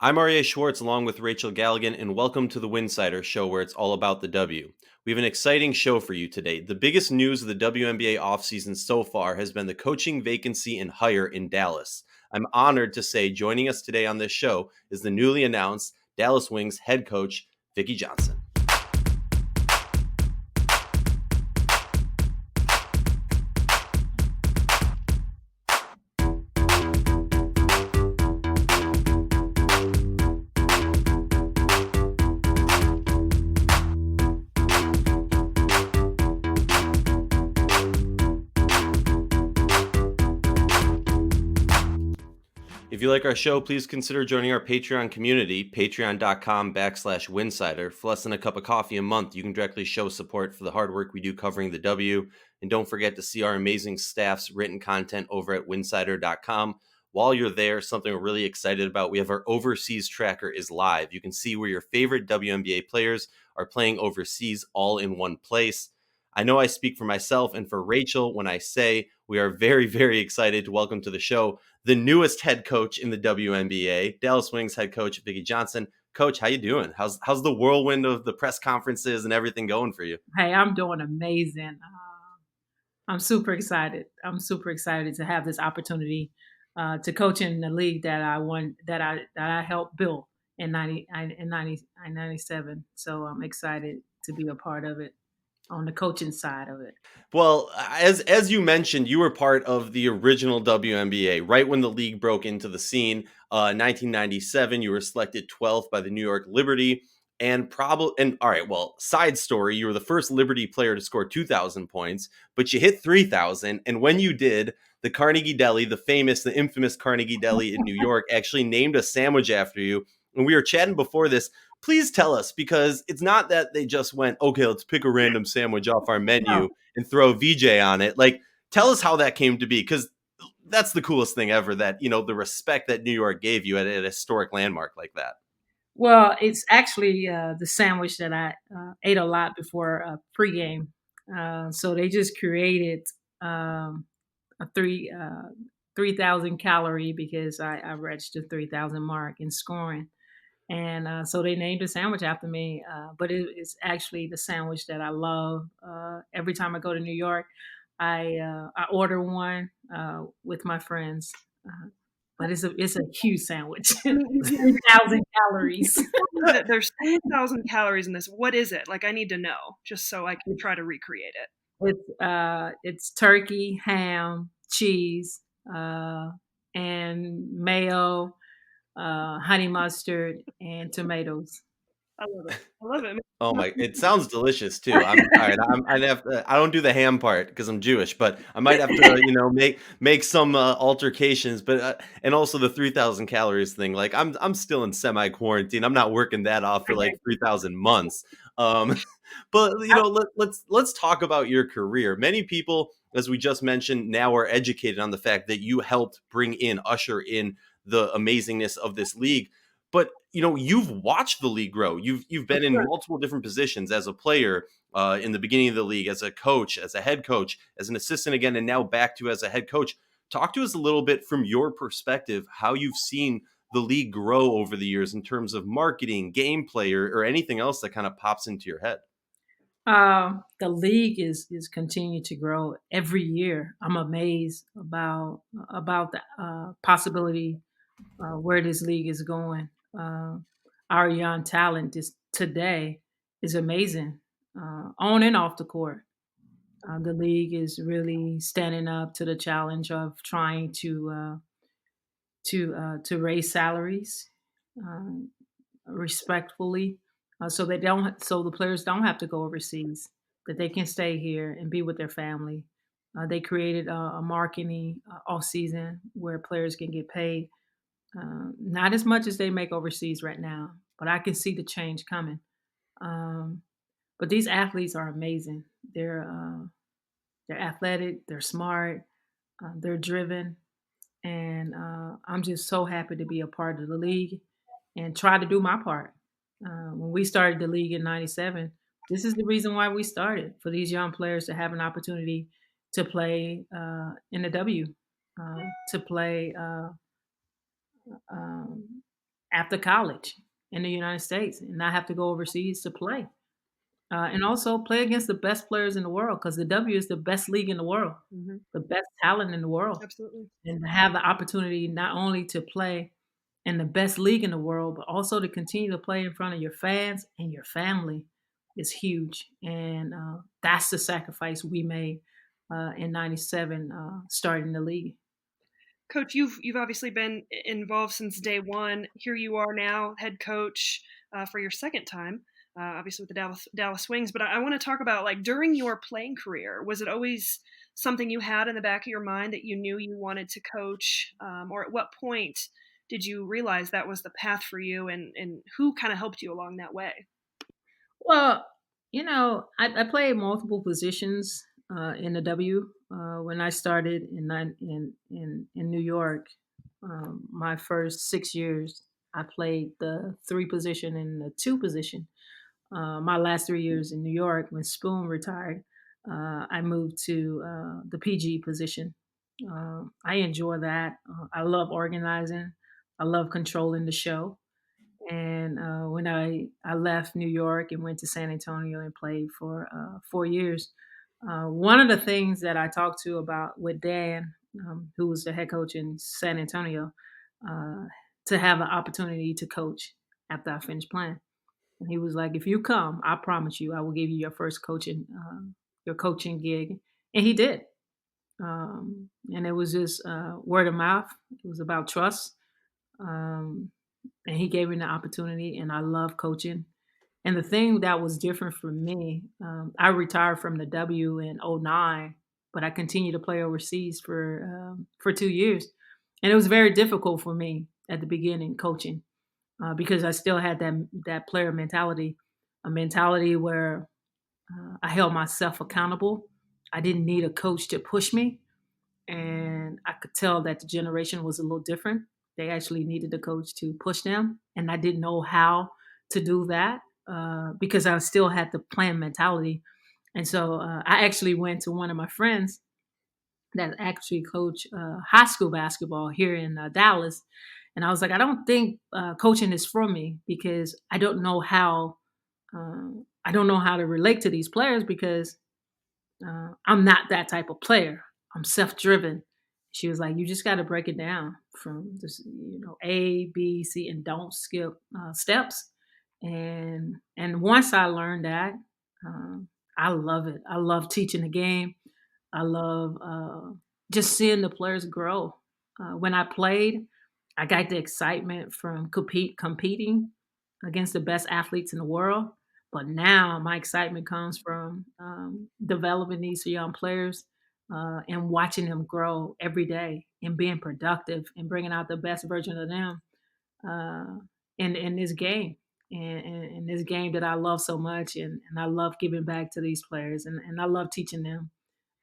I'm R.A. Schwartz along with Rachel Galligan, and welcome to the Winsidr show where it's all about the W. We have an exciting show for you today. The biggest news of the WNBA offseason so far has been the coaching vacancy and hire in Dallas. I'm honored to say joining us today on this show is the newly announced Dallas Wings head coach, Vickie Johnson. If you like our show, please consider joining our Patreon community, patreon.com/Winsidr. For less than a cup of coffee a month, you can directly show support for the hard work we do covering the W. And don't forget to see our amazing staff's written content over at winsidr.com. While you're there, something we're really excited about, we have our overseas tracker is live. You can see where your favorite WNBA players are playing overseas all in one place. I know I speak for myself and for Rachel when I say we are very, very excited to welcome to the show the newest head coach in the WNBA, Dallas Wings head coach Vickie Johnson. Coach, how you doing? How's the whirlwind of the press conferences and everything going for you? Hey, I'm doing amazing. I'm super excited. I'm super excited to have this opportunity to coach in the league that I won, that I helped build in 97. So I'm excited to be a part of it on the coaching side of it. Well, as you mentioned, you were part of the original WNBA, right when the league broke into the scene. 1997, you were selected 12th by the New York Liberty. And all right, well, side story, you were the first Liberty player to score 2,000 points, but you hit 3,000. And when you did, the Carnegie Deli, the infamous Carnegie Deli in New York, actually named a sandwich after you. And we were chatting before this. Please tell us, because it's not that they just went, okay, let's pick a random sandwich off our Oh, menu and throw VJ on it. Like, tell us how that came to be, because that's the coolest thing ever, that, the respect that New York gave you at a historic landmark like that. well, it's actually the sandwich that I ate a lot before pregame. So they just created a 3,000 calorie because I reached the 3,000 mark in scoring. And so they named the sandwich after me. But it's actually the sandwich that I love. Every time I go to New York, I order one with my friends. But it's a huge sandwich, I mean, 3,000 calories. that there's 10,000 calories in this. What is it? Like, I need to know just so I can try to recreate it. It's turkey, ham, cheese, and mayo, honey mustard, and tomatoes. I love it. I love it. Oh my! It sounds delicious too. I'm all right. I'd have to. I don't do the ham part because I'm Jewish, but I might have to, make some altercations. But and also the 3,000 calories thing. Like I'm still in semi quarantine. I'm not working that off for like 3,000 months. Um, but let's talk about your career. Many people, as we just mentioned, now are educated on the fact that you helped usher in the amazingness of this league. But you've watched the league grow. You've been in multiple different positions as a player, in the beginning of the league, as a coach, as a head coach, as an assistant again, and now back to as a head coach. Talk to us a little bit from your perspective, how you've seen the league grow over the years in terms of marketing, gameplay, or anything else that kind of pops into your head. The league is continuing to grow every year. I'm amazed about the possibility where this league is going. Our young talent today is amazing, on and off the court. The league is really standing up to the challenge of trying to raise salaries uh, respectfully, so the players don't have to go overseas, that they can stay here and be with their family. They created a marketing off season where players can get paid, not as much as they make overseas right now, but I can see the change coming. Um, but these athletes are amazing. They're athletic, they're smart, they're driven, and I'm just so happy to be a part of the league and try to do my part. When we started the league in '97, this is the reason why we started, for these young players to have an opportunity to play in the W, to play um, after college in the United States and not have to go overseas to play. And also play against the best players in the world because the W is the best league in the world, Mhm. the best talent in the world. Absolutely. And to have the opportunity not only to play in the best league in the world, but also to continue to play in front of your fans and your family is huge. And that's the sacrifice we made in '97, starting the league. Coach, you've obviously been involved since day one. Here you are now, head coach for your second time, obviously with the Dallas Wings. But I want to talk about like during your playing career, was it always something you had in the back of your mind that you knew you wanted to coach, or at what point did you realize that was the path for you, and who kind of helped you along that way? Well, I played multiple positions in the W. When I started in New York, my first 6 years, I played the three position and the two position. My last 3 years in New York, when Spoon retired, I moved to the PG position. I enjoy that. I love organizing. I love controlling the show. And when I left New York and went to San Antonio and played for 4 years, one of the things that I talked to about with Dan, who was the head coach in San Antonio, uh, to have the opportunity to coach after I finished playing, and he was like, "If you come, I promise you, I will give you your first your coaching gig," and he did. And it was just word of mouth. It was about trust. Um, and he gave me the opportunity, and I love coaching. And the thing that was different for me, I retired from the W in '09, but I continued to play overseas for 2 years, and it was very difficult for me at the beginning coaching because I still had that player mentality, a mentality where I held myself accountable. I didn't need a coach to push me, and I could tell that the generation was a little different. They actually needed a coach to push them, and I didn't know how to do that because I still had the plan mentality. And so I actually went to one of my friends that actually coach high school basketball here in Dallas, and I was like, I don't think coaching is for me because I don't know how to relate to these players because I'm not that type of player. I'm self-driven. She was like, you just got to break it down from just A, B, C, and don't skip steps. And once I learned that, um, I love it. I love teaching the game. I love just seeing the players grow. When I played, I got the excitement from competing against the best athletes in the world. But now my excitement comes from developing these young players and watching them grow every day and being productive and bringing out the best version of them uh, in this game. And this game that I love so much, and I love giving back to these players, and I love teaching them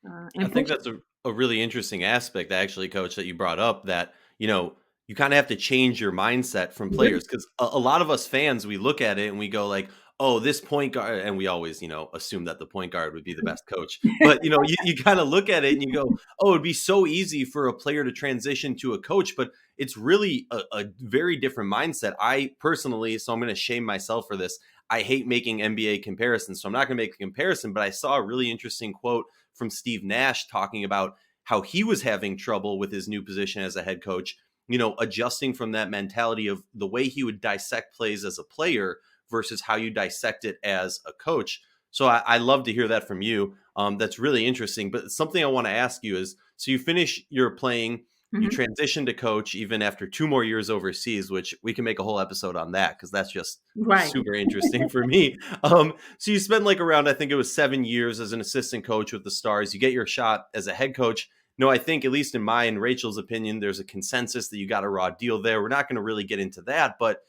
I and think pushing. that's a really interesting aspect, actually, coach, that you brought up that, you kind of have to change your mindset from You do. players because a lot of us fans, we look at it and we go like, oh, this point guard, and we always, assume that the point guard would be the best coach. But, you kind of look at it and you go, oh, it'd be so easy for a player to transition to a coach, but it's really a very different mindset. I personally, so I'm going to shame myself for this. I hate making NBA comparisons, so I'm not going to make a comparison, but I saw a really interesting quote from Steve Nash talking about how he was having trouble with his new position as a head coach, adjusting from that mentality of the way he would dissect plays as a player versus how you dissect it as a coach. So I love to hear that from you. That's really interesting. But something I want to ask you is, so you finish your playing, you Mhm. transition to coach even after 2 more years overseas, which we can make a whole episode on that because that's just Right. super interesting for me. So you spend like around, I think it was 7 years as an assistant coach with the Stars. You get your shot as a head coach. No, I think at least in my and Rachel's opinion, there's a consensus that you got a raw deal there. We're not going to really get into that, but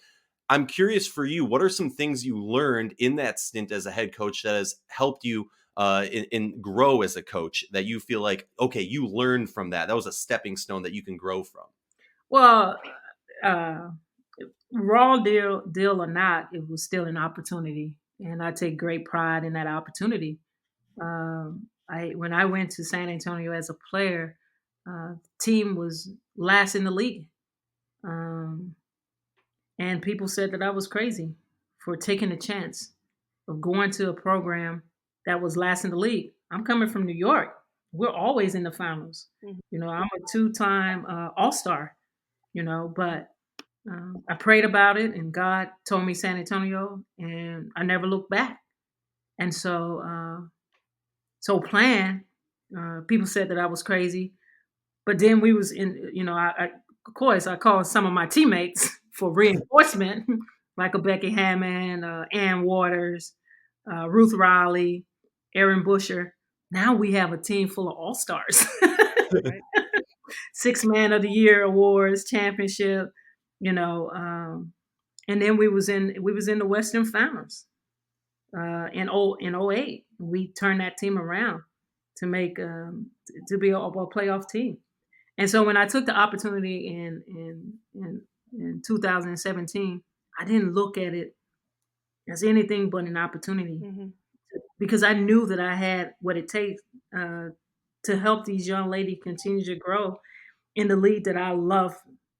I'm curious for you, what are some things you learned in that stint as a head coach that has helped you in grow as a coach that you feel like, okay, you learned from that. That was a stepping stone that you can grow from. Well, uh, raw deal or not, it was still an opportunity, and I take great pride in that opportunity. I When I went to San Antonio as a player, team was last in the league. Um, And people said that I was crazy for taking a chance of going to a program that was last in the league. I'm coming from New York. We're always in the finals. Mhm. I'm a two-time All-Star. But I prayed about it, and God told me San Antonio, and I never looked back. And so plan. People said that I was crazy, but then we was in. Of course I called some of my teammates for reinforcement, like a Becky Hammond, Ann Waters, Ruth Riley, Aaron Busher. Now we have a team full of all stars. Right. Six Man of the Year awards, championship. You know, and then we was in the Western Finals in '08. We turned that team around to make to be a playoff team. And so when I took the opportunity in 2017, I didn't look at it as anything but an opportunity Mhm. because I knew that I had what it takes to help these young ladies continue to grow in the league that I love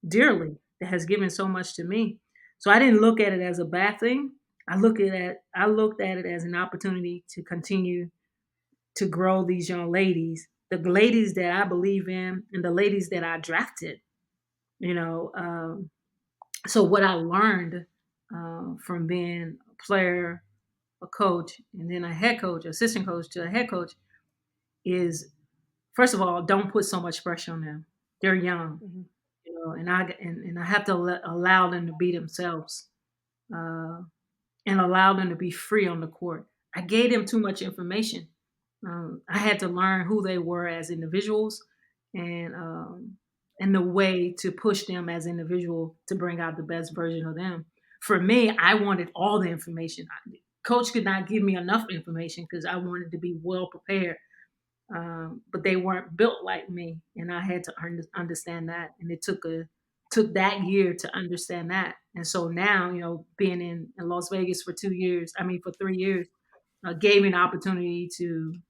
dearly, that has given so much to me. So I didn't look at it as a bad thing. I looked at it as an opportunity to continue to grow these young ladies, the ladies that I believe in, and the ladies that I drafted. You know, so what I learned from being a player, a coach, and then a head coach, assistant coach to a head coach is, first of all, don't put so much pressure on them. They're young, Mhm. and I have to allow them to be themselves, uh, and allow them to be free on the court. I gave them too much information. I had to learn who they were as individuals, and the way to push them as individual to bring out the best version of them. For me, I wanted all the information. Coach could not give me enough information because I wanted to be well prepared. But they weren't built like me, and I had to understand that. And it took that year to understand that. And so now, being in Las Vegas for 2 years, I mean for 3 years, gave me an opportunity to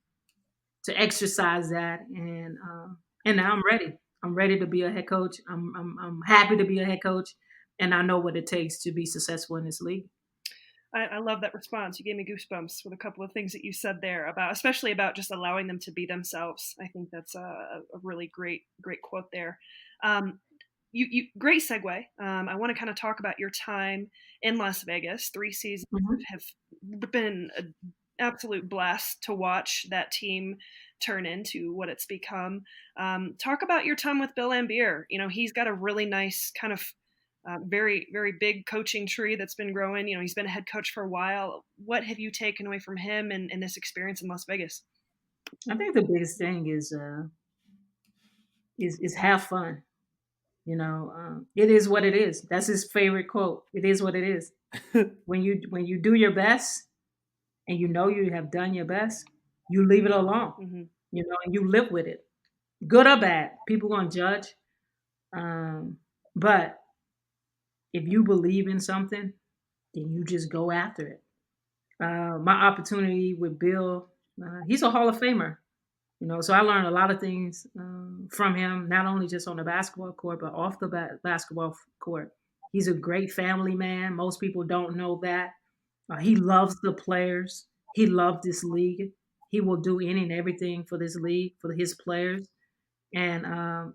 exercise that, and now I'm ready. I'm ready to be a head coach. I'm happy to be a head coach, and I know what it takes to be successful in this league. I love that response. You gave me goosebumps with a couple of things that you said there about, especially about just allowing them to be themselves. I think that's a really great quote there. Um, you great segue. I want to kind of talk about your time in Las Vegas. 3 seasons Mhm. have been an absolute blast to watch that team turn into what it's become. Talk about your time with Bill Lambier. He's got a really nice kind of very very big coaching tree that's been growing. He's been a head coach for a while. What have you taken away from him and this experience in Las Vegas? I think the biggest thing is have fun. It is what it is. That's his favorite quote. It is what it is. When you do your best and you know you have done your best, you leave it alone. Hmm. And you live with it, good or bad. People gonna judge, but if you believe in something, then you just go after it. My opportunity with Bill, he's a Hall of Famer. So I learned a lot of things from him, not only just on the basketball court, but off the basketball court. He's a great family man. Most people don't know that. He loves the players. He loves this league. He will do any and everything for this league, for his players, and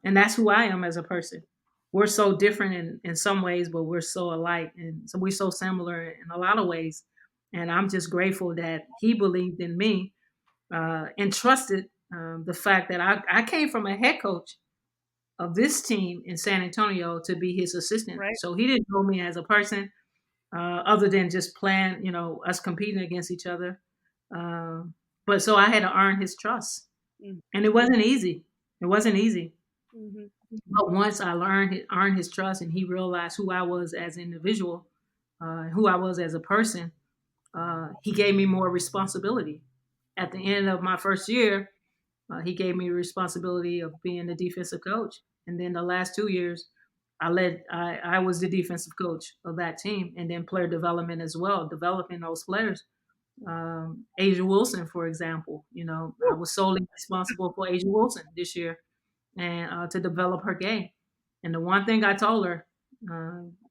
that's who I am as a person. We're so different in some ways, but we're so alike, and so we're so similar in a lot of ways. And I'm just grateful that he believed in me and trusted the fact that I came from a head coach of this team in San Antonio to be his assistant. Right. So he didn't know me as a person other than just playing, us competing against each other. But so I had to earn his trust, and it wasn't easy. It wasn't easy. Mm-hmm. But once I earned his trust, and he realized who I was as an individual, who I was as a person, he gave me more responsibility. At the end of my first year, he gave me the responsibility of being the defensive coach, and then the last 2 years, I was the defensive coach of that team, and then player development as well, developing those players. Asia Wilson, for example, I was solely responsible for Asia Wilson this year, and to develop her game. And the one thing I told her,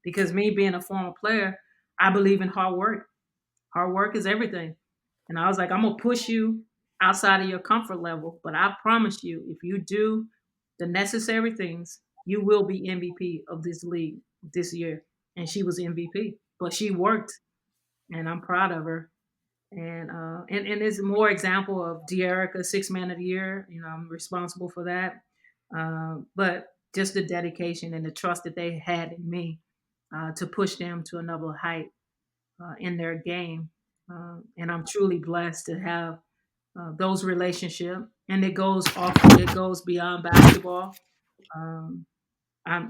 Because me being a former player, I believe in hard work. Hard work is everything. And I was like, I'm gonna push you outside of your comfort level, but I promise you, if you do the necessary things, you will be MVP of this league this year. And she was MVP, but she worked, and I'm proud of her. And it's more example of De'Erica, 6 Man of the year. I'm responsible for that. But just the dedication and the trust that they had in me to push them to another height in their game. And I'm truly blessed to have those relationships. And it goes beyond basketball. Um,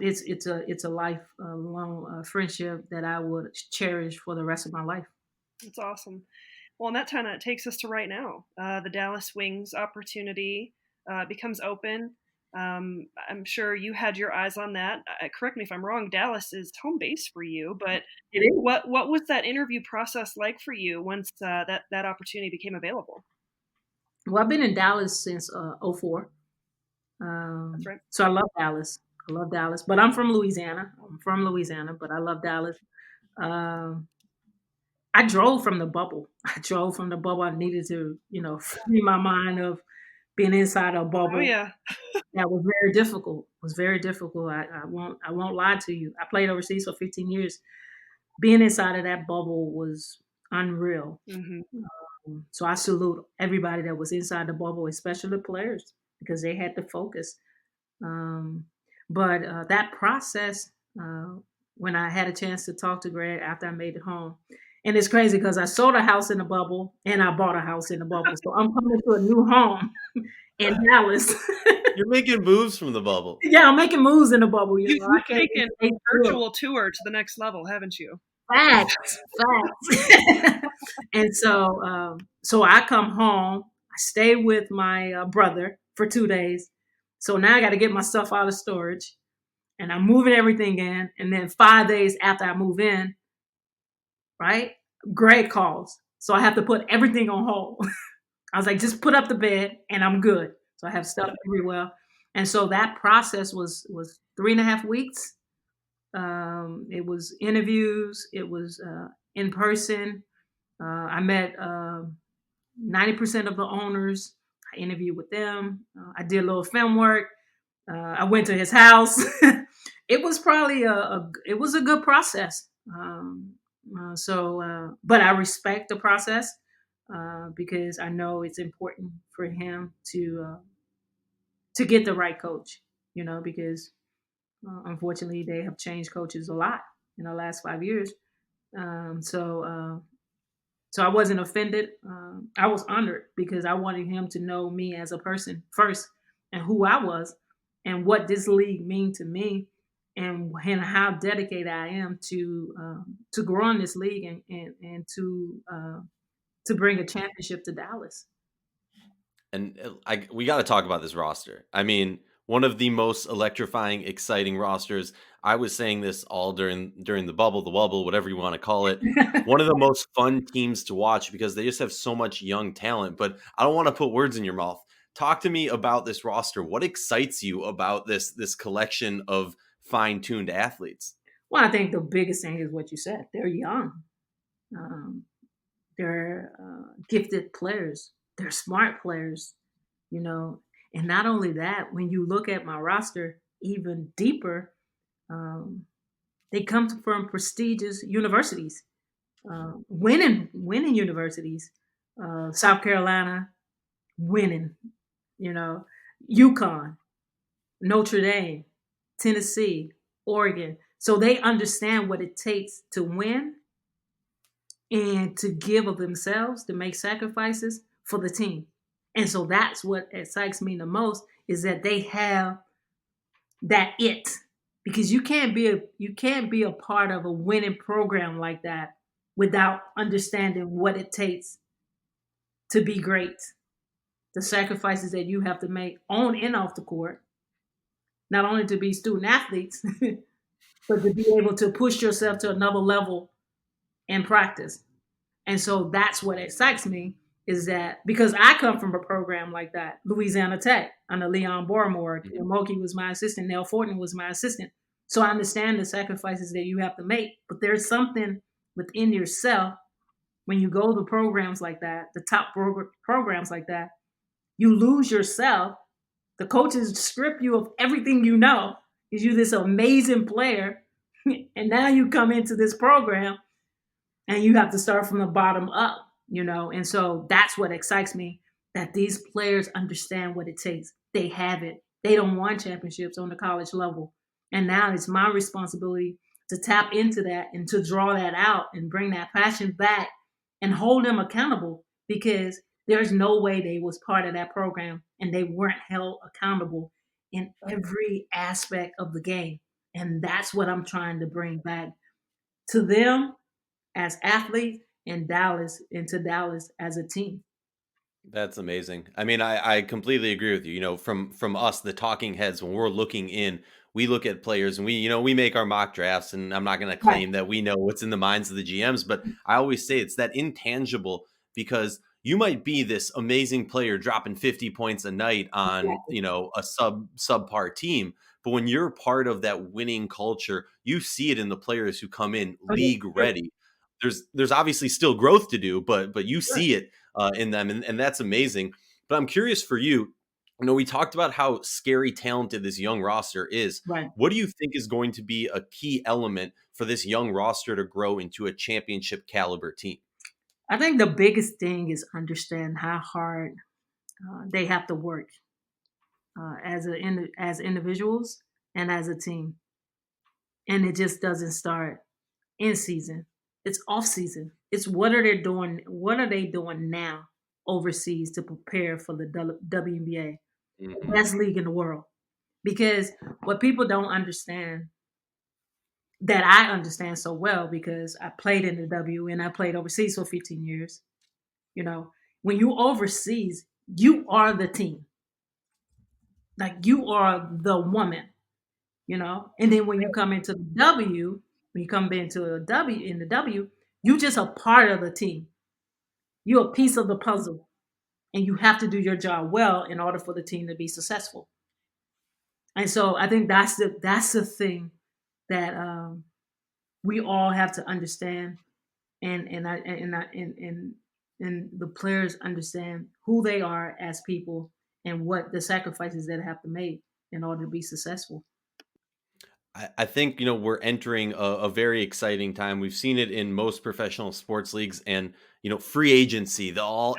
it's a lifelong friendship that I would cherish for the rest of my life. That's awesome. Well, and that kind of takes us to right now. The Dallas Wings opportunity becomes open. I'm sure you had your eyes on that. Correct me if I'm wrong. Dallas is home base for you, but It is. what was that interview process like for you once that opportunity became available? Well, I've been in Dallas since '04. That's right. So I love Dallas. I love Dallas, but I'm from Louisiana. But I love Dallas. Um, I drove from the bubble. I drove from the bubble. I needed to, free my mind of being inside a Oh bubble. yeah. That was very difficult. It was very difficult. I won't lie to you. I played overseas for 15 years. Being inside of that bubble was unreal. Hmm. So I salute everybody that was inside the bubble, especially the players, because they had to focus. Um, but that process, when I had a chance to talk to Greg after I made it home, and it's crazy because I sold a house in the bubble and I bought a house in the bubble. So I'm coming to a new home in Dallas. You're making moves from the bubble. Yeah, I'm making moves in the bubble. You've I can't taken stay a still. virtual tour to the next level, haven't you? Facts. And so I come home. I stay with my brother for 2 days. So now I got to get my stuff out of storage, and I'm moving everything in. And then 5 days after I move in, right, Greg calls. So I have to put everything on hold. I was like, just put up the bed, and I'm good. So I have stuff everywhere. And so that process was 3.5 weeks. It was interviews. It was in person. I met 90% of the owners. I interviewed with them. I did a little film work. I went to his house. It was probably it was a good process. But I respect the process because I know it's important for him to get the right coach. Because unfortunately they have changed coaches a lot in the last 5 years. Um, so uh, so I wasn't offended. I was honored because I wanted him to know me as a person first and who I was and what this league mean to me and how dedicated I am to grow in this league and to bring a championship to Dallas. And we got to talk about this roster. I mean, one of the most electrifying, exciting rosters. I was saying this all during the wobble, whatever you want to call it. One of the most fun teams to watch because they just have so much young talent. But I don't want to put words in your mouth. Talk to me about this roster. What excites you about this collection of fine-tuned athletes? Well, I think the biggest thing is what you said. They're young. Um, they're gifted players. They're smart players, you know. And not only that, when you look at my roster even deeper, um, they come from prestigious universities, winning universities. South Carolina, winning, you know, UConn, Notre Dame, Tennessee, Oregon. So they understand what it takes to win and to give of themselves, to make sacrifices for the team. And so that's what excites me the most is that they have that it because you can't be a part of a winning program like that without understanding what it takes to be great. The sacrifices that you have to make on and off the court, not only to be student athletes, but to be able to push yourself to another level in practice. And so that's what excites me is that because I come from a program like that, Louisiana Tech under Leon Bormore, Mhm. Moki was my assistant, Nell Fortin was my assistant. So I understand the sacrifices that you have to make, but there's something within yourself when you go to programs like that, the top programs like that, you lose yourself. The coaches strip you of everything you know because you're this amazing player. And now you come into this program and you have to start from the bottom up, you know? And so that's what excites me, that these players understand what it takes. They have it. They don't want championships on the college level. And now it's my responsibility to tap into that and to draw that out and bring that passion back and hold them accountable, because there's no way they was part of that program and they weren't held accountable in every aspect of the game. And that's what I'm trying to bring back to them as athletes and Dallas, into Dallas as a team. That's amazing. I mean, I completely agree with you. You know, from us, the talking heads, when we're looking in, we look at players and we make our mock drafts, and I'm not going to Right. claim that we know what's in the minds of the GMs, but I always say it's that intangible, because you might be this amazing player dropping 50 points a night on, Exactly. a subpar team, but when you're part of that winning culture, you see it in the players who come in Oh, yeah, league sure, ready. There's obviously still growth to do, but you sure. see it in them, and that's amazing. But I'm curious for you. You know, we talked about how scary talented this young roster is. Right. What do you think is going to be a key element for this young roster to grow into a championship caliber team? I think the biggest thing is understand how hard they have to work as individuals and as a team, and it just doesn't start in season. It's off season. It's what are they doing? What are they doing now overseas to prepare for the WNBA, the Hmm. best league in the world? Because what people don't understand, that I understand so well, because I played in the W and I played overseas for 15 years. You know, when you overseas, you are the team. Like, you are the woman, you know? And then when you come into the W, when you come into a W in the W, you just a part of the team. You're a piece of the puzzle. And you have to do your job well in order for the team to be successful. And so I think that's the thing that we all have to understand, and the players understand who they are as people and what the sacrifices that have to make in order to be successful. I think, we're entering a very exciting time. We've seen it in most professional sports leagues, and free agency.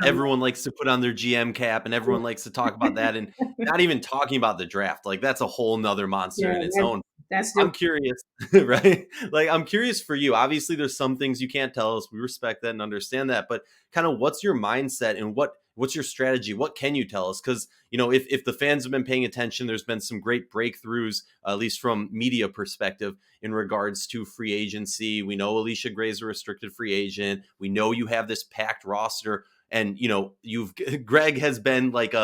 Everyone likes to put on their GM cap, and everyone likes to talk about that, and not even talking about the draft. Like, that's a whole nother monster Yeah, in its own. that's I'm still curious, right? Like, I'm curious for you. Obviously, there's some things you can't tell us. We respect that and understand that. But kind of, what's your mindset, and what's your strategy? What can you tell us? Because if the fans have been paying attention, there's been some great breakthroughs, at least from media perspective, in regards to free agency. We know Alicia Gray's a restricted free agent. We know you have this packed roster. And you've Greg has been like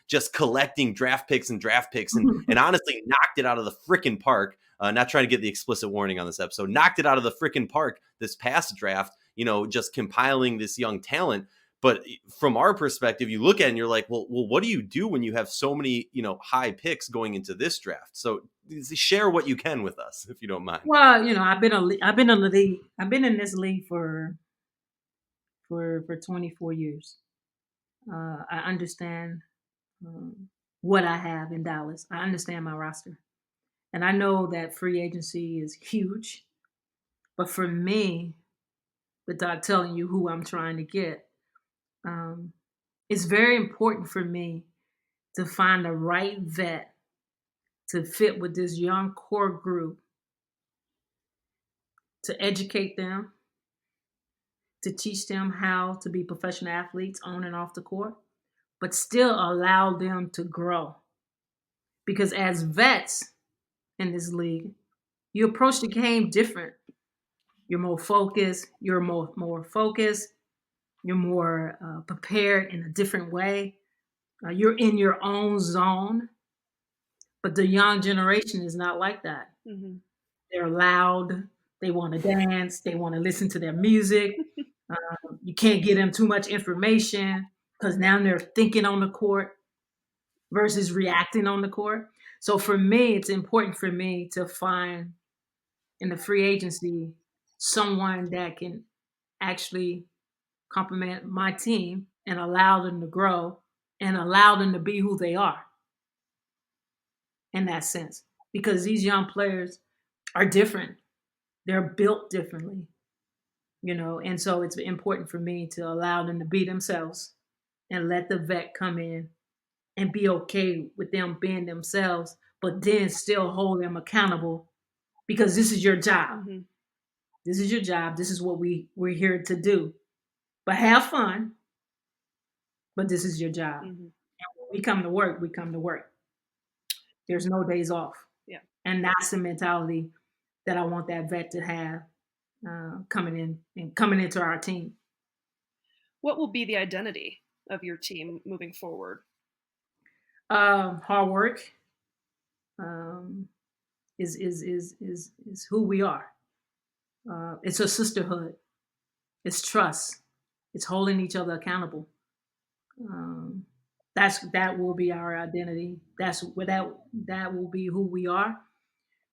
just collecting draft picks and draft picks, and honestly knocked it out of the freaking park. Not trying to get the explicit warning on this episode. Knocked it out of the freaking park this past draft. Just compiling this young talent. But from our perspective, you look at it and you're like, well, what do you do when you have so many, high picks going into this draft? So share what you can with us, if you don't mind. well, I've been in the league. I've been in this league for 24 years. I understand what I have in Dallas. I understand my roster. And I know that free agency is huge. But for me, without telling you who I'm trying to get, um, it's very important for me to find the right vet to fit with this young core group, to educate them, to teach them how to be professional athletes on and off the court, but still allow them to grow. Because as vets in this league, you approach the game different. You're more focused. You're more focused. You're more prepared in a different way. You're in your own zone. But the young generation is not like that. Hmm. They're loud. They want to dance. They want to listen to their music. You can't give them too much information because now they're thinking on the court versus reacting on the court. So for me, it's important for me to find in the free agency someone that can actually complement my team and allow them to grow and allow them to be who they are in that sense. Because these young players are different. They're built differently, and so it's important for me to allow them to be themselves and let the vet come in and be okay with them being themselves, but then still hold them accountable because this is your job. Mm-hmm. This is your job. This is what we're here to do. But have fun, but this is your job. Mm-hmm. We come to work, we come to work. There's no days off. Yeah. And that's the mentality that I want that vet to have coming into our team. What will be the identity of your team moving forward? Hard work um, is who we are. It's a sisterhood. It's trust. It's holding each other accountable. Um, that will be our identity. That will be who we are.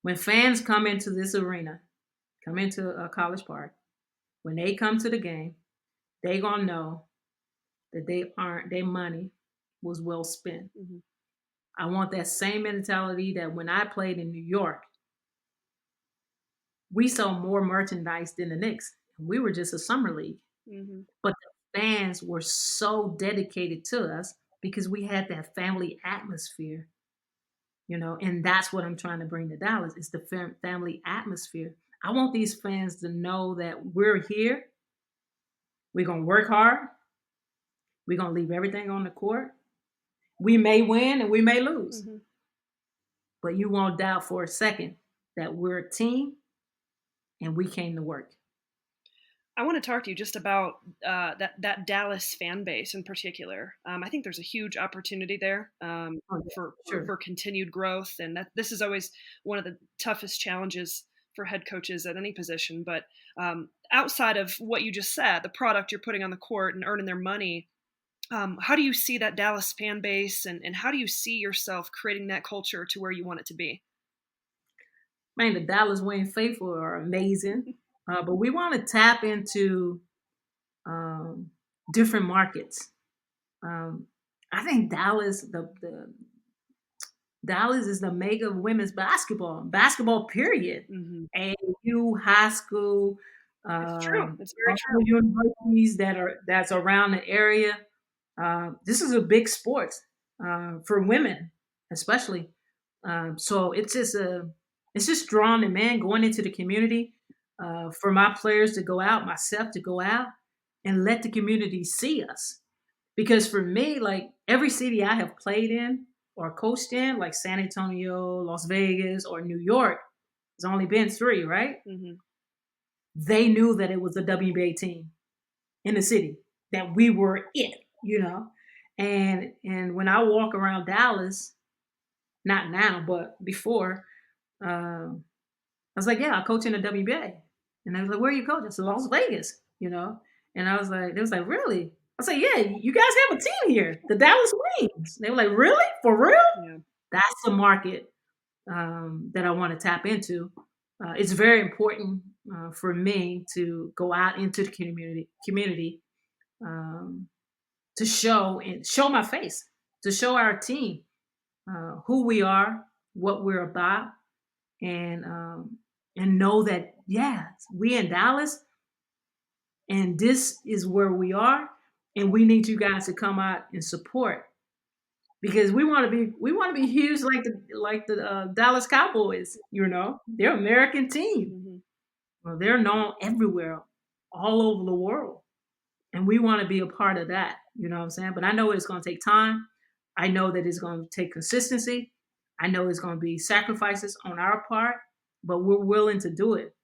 When fans come into this arena, come into a College Park, when they come to the game, they gonna know that their money was well spent. Mm-hmm. I want that same mentality that when I played in New York, we sold more merchandise than the Knicks. We were just a summer league. Mm-hmm. But the fans were so dedicated to us because we had that family atmosphere, and that's what I'm trying to bring to Dallas is the family atmosphere. I want these fans to know that we're here. We're going to work hard. We're going to leave everything on the court. We may win and we may lose, Mm-hmm. but you won't doubt for a second that we're a team and we came to work. I want to talk to you just about that Dallas fan base in particular. I think there's a huge opportunity there for continued growth, and that this is always one of the toughest challenges for head coaches at any position. But outside of what you just said, the product you're putting on the court and earning their money, how do you see that Dallas fan base, and how do you see yourself creating that culture to where you want it to be? Man, the Dallas Wings faithful are amazing. But we want to tap into different markets. I think Dallas, the Dallas is the mega of women's basketball period. Mm-hmm. AU, high school, It's true. It's very all true. the universities that's around the area. This is a big sport for women, especially. So it's just drawing the man going into the community for my players to go out, myself to go out and let the community see us. Because for me, like every city I have played in or coached in, like San Antonio, Las Vegas, or New York, there's only been 3, right? Mm-hmm. They knew that it was a WNBA team in the city, that we were it. And when I walk around Dallas, not now, but before, I was like, yeah, I coach in the WNBA. And they was like, where are you coaching? I said, Las Vegas. And I was like, they was like, really? I said, yeah, you guys have a team here, the Dallas Wings. They were like, really? For real? Yeah. That's the market that I want to tap into. It's very important for me to go out into the community to show my face, to show our team who we are, what we're about, and know that we in Dallas, and this is where we are, and we need you guys to come out and support because we want to be huge like the Dallas Cowboys. They're an American team. Mm-hmm. Well, they're known everywhere, all over the world, and we want to be a part of that. You know what I'm saying? But I know it's going to take time. I know that it's going to take consistency. I know it's going to be sacrifices on our part, but we're willing to do it,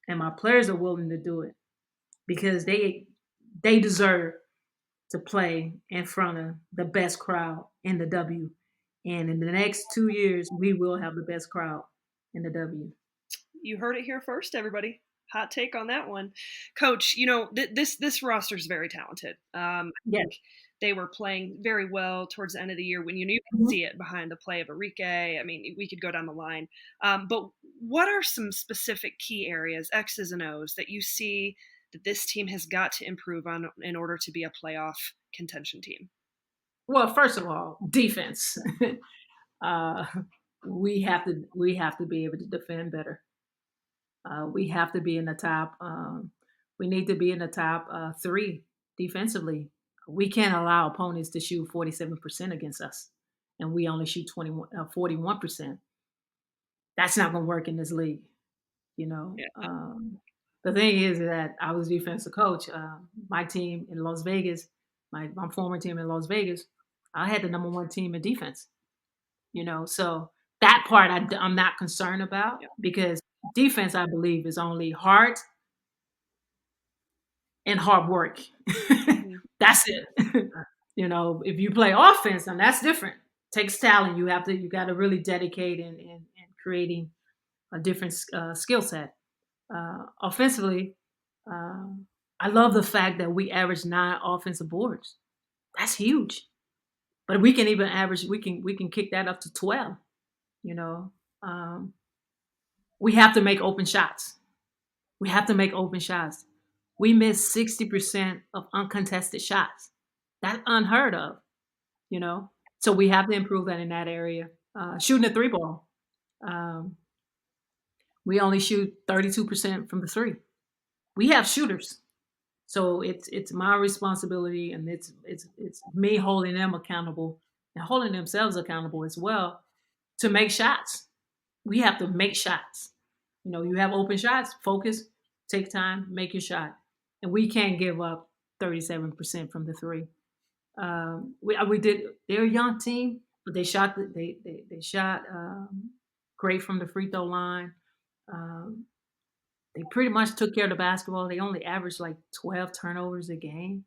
and my players are willing to do it because they deserve to play in front of the best crowd in the W. And in the next 2 years, we will have the best crowd in the W. You heard it here first, everybody. Hot take on that one, Coach. This roster is very talented. I Yes. think they were playing very well towards the end of the year when you could Mhm. see it behind the play of Enrique. I mean, we could go down the line. But what are some specific key areas, X's and O's, that you see that this team has got to improve on in order to be a playoff contention team? Well, first of all, defense. uh, we have to be able to defend better. We have to be in the top. We need to be in the top three defensively. We can't allow opponents to shoot 47% against us, and we only shoot 41%. That's not going to work in this league. You know, Yeah. the thing is that I was defensive coach. My team in Las Vegas, my former team in Las Vegas, I had the number one team in defense. You know, so that part I'm not concerned about Yeah. because defense, I believe, is only heart and hard work. Mhm. That's it. You know, if you play offense, then that's different. Takes talent. You got to really dedicate in creating a different skill set. Offensively, uh, I love the fact that we average 9 offensive boards. That's huge. But we can even average. We can kick that up to 12. You know, um, we have to make open shots. We have to make open shots. We miss 60% of uncontested shots. That's unheard of, you know? So we have to improve that in that area. Shooting a three ball. Um, we only shoot 32% from the three. We have shooters. So it's my responsibility and it's me holding them accountable and holding themselves accountable as well to make shots. We have to make shots. You know, you have open shots, focus, take time, make your shot. And we can't give up 37% from the three. We did. They're a young team, but they shot great from the free throw line. Um, they pretty much took care of the basketball. They only averaged like 12 turnovers a game.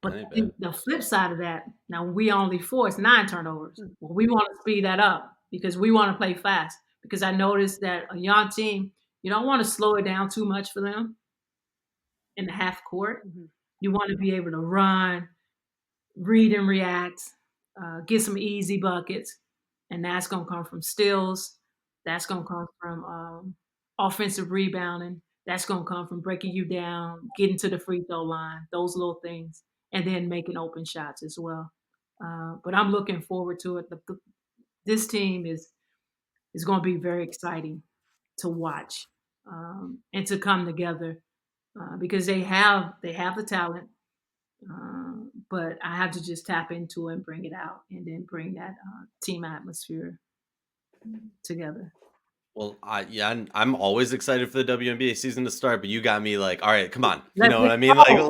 But That ain't bad. the flip side of that, now we only force 9 turnovers. Well, we want to speed that up because we want to play fast. Because I noticed that a young team, you don't want to slow it down too much for them in the half court. Mhm. You want to be able to run, read and react, get some easy buckets, and that's going to come from steals. That's going to come from offensive rebounding. That's going to come from breaking you down, getting to the free throw line, those little things, and then making open shots as well. But I'm looking forward to it. This team is going to be very exciting to watch and to come together because they have the talent. But I have to just tap into it and bring it out, and then bring that team atmosphere together. Well, yeah, I'm always excited for the WNBA season to start, but you got me like, all right, come on, you know what Let's I mean? Like, go.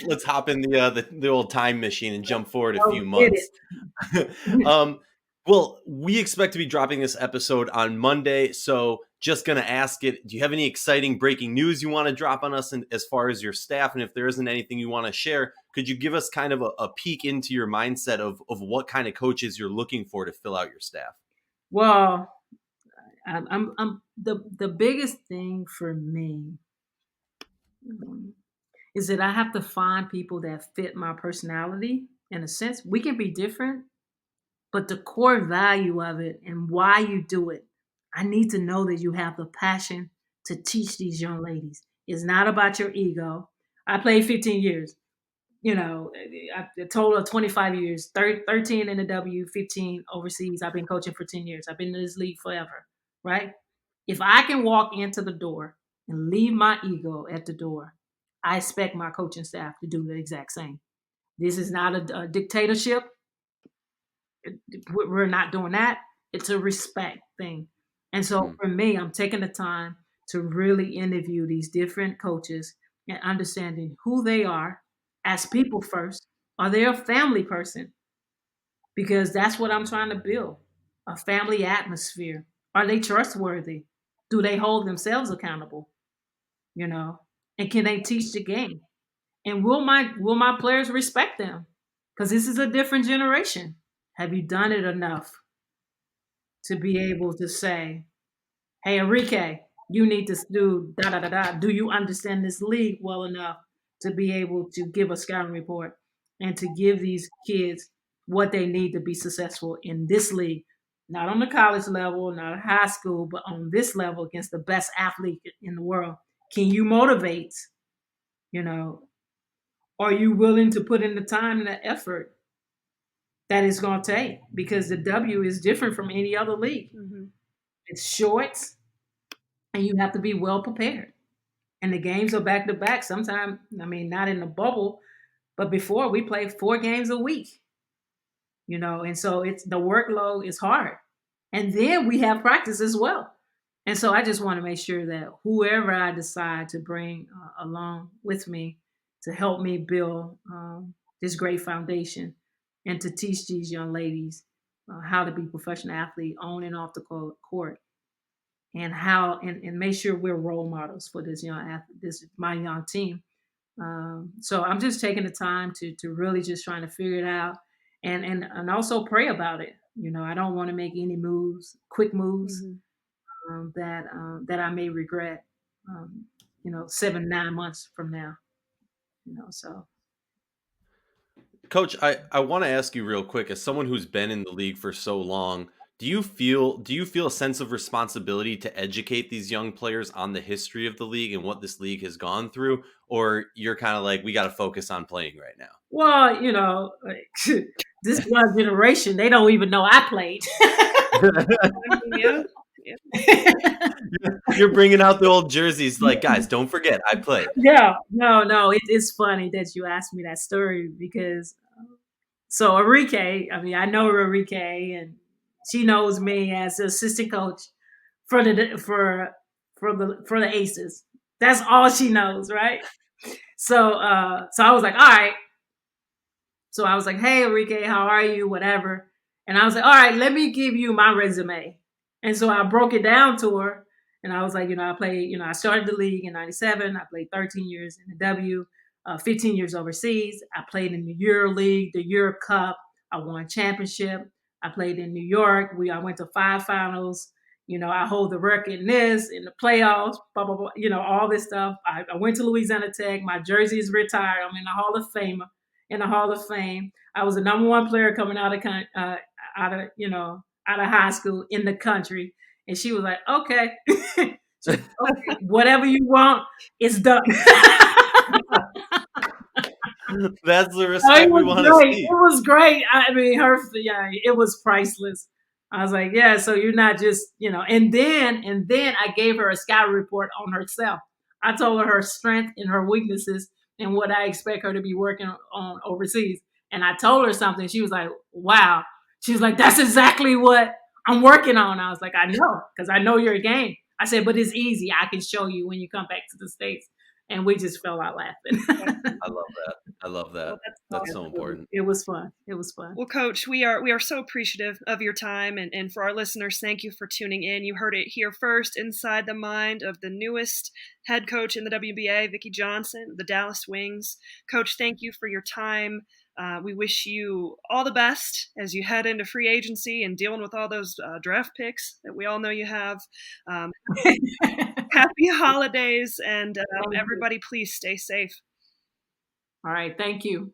let's hop in the old time machine and jump forward a Let's few get it. months. um, well, we expect to be dropping this episode on Monday, so just gonna ask it. Do you have any exciting breaking news you want to drop on us, as far as your staff? And if there isn't anything you want to share, could you give us kind of a peek into your mindset of what kind of coaches you're looking for to fill out your staff? Well, I'm the biggest thing for me is that I have to find people that fit my personality. In a sense, we can be different, but the core value of it and why you do it, I need to know that you have the passion to teach these young ladies. It's not about your ego. I played 15 years, you know, a total of 25 years, 13 in the W, 15 overseas. I've been coaching for 10 years. I've been in this league forever, right? If I can walk into the door and leave my ego at the door, I expect my coaching staff to do the exact same. This is not a dictatorship. We're not doing that. It's a respect thing. And so Hmm. for me, I'm taking the time to really interview these different coaches and understanding who they are as people first. Are they a family person? Because that's what I'm trying to build, a family atmosphere. Are they trustworthy? Do they hold themselves accountable? You know, and can they teach the game? And will my players respect them? Because this is a different generation. Have you done it enough to be able to say, hey, Enrique, you need to do da da da da. Do you understand this league well enough to be able to give a scouting report? and to give these kids what they need to be successful in this league, not on the college level, not high school, but on this level against the best athlete in the world. Can you motivate? You know, are you willing to put in the time and the effort that it's going to take? Because the W is different from any other league. Mm-hmm. It's short, and you have to be well prepared. And the games are back to back. Sometimes, I mean, not in the bubble, but before we played 4 games a week. And so it's the workload is hard. And then we have practice as well. And so I just want to make sure that whoever I decide to bring along with me to help me build this great foundation and to teach these young ladies how to be professional athlete on and off the court, and how and make sure we're role models for this young athlete, my young team. So I'm just taking the time to really just trying to figure it out, and also pray about it. I don't want to make any quick moves that I may regret. 7, 9 months from now. So. Coach, I want to ask you real quick, as someone who's been in the league for so long, do you feel a sense of responsibility to educate these young players on the history of the league and what this league has gone through, or you're kind of like, we got to focus on playing right now? Well, this young generation, they don't even know I played. Yeah. You're bringing out the old jerseys, like, guys, don't forget, I played. Yeah, no. It's funny that you asked me that story because, so Arike, I mean, I know Arike, and she knows me as the assistant coach for the Aces. That's all she knows, right? So I was like, all right. So I was like, hey, Arike, how are you? Whatever. And I was like, all right, let me give you my resume. And so I broke it down to her. And I was like, I started the league in 97. I played 13 years in the W, 15 years overseas. I played in the Euro League, the Euro Cup. I won championship. I played in New York. I went to 5 finals. I hold the record in the playoffs, blah, blah, blah, all this stuff. I went to Louisiana Tech. My jersey is retired. I'm in the Hall of Fame. I was the number 1 player coming out of high school in the country. And she was like, okay. Okay, whatever you want, it's done. That's the respect we want to see. It was great. I mean, it was priceless. I was like, yeah, so you're not just, and then I gave her a scout report on herself. I told her strength and her weaknesses and what I expect her to be working on overseas. And I told her something. She was like, wow. She was like, that's exactly what I'm working on. I was like, I know, because I know your game. I said, but it's easy. I can show you when you come back to the States. And we just fell out laughing. I love that. That's so important. It was fun. Well, Coach, we are so appreciative of your time. And for our listeners, thank you for tuning in. You heard it here first, inside the mind of the newest head coach in the WNBA, Vickie Johnson, the Dallas Wings. Coach, thank you for your time. We wish you all the best as you head into free agency and dealing with all those draft picks that we all know you have. Happy holidays, and everybody, please stay safe. All right. Thank you.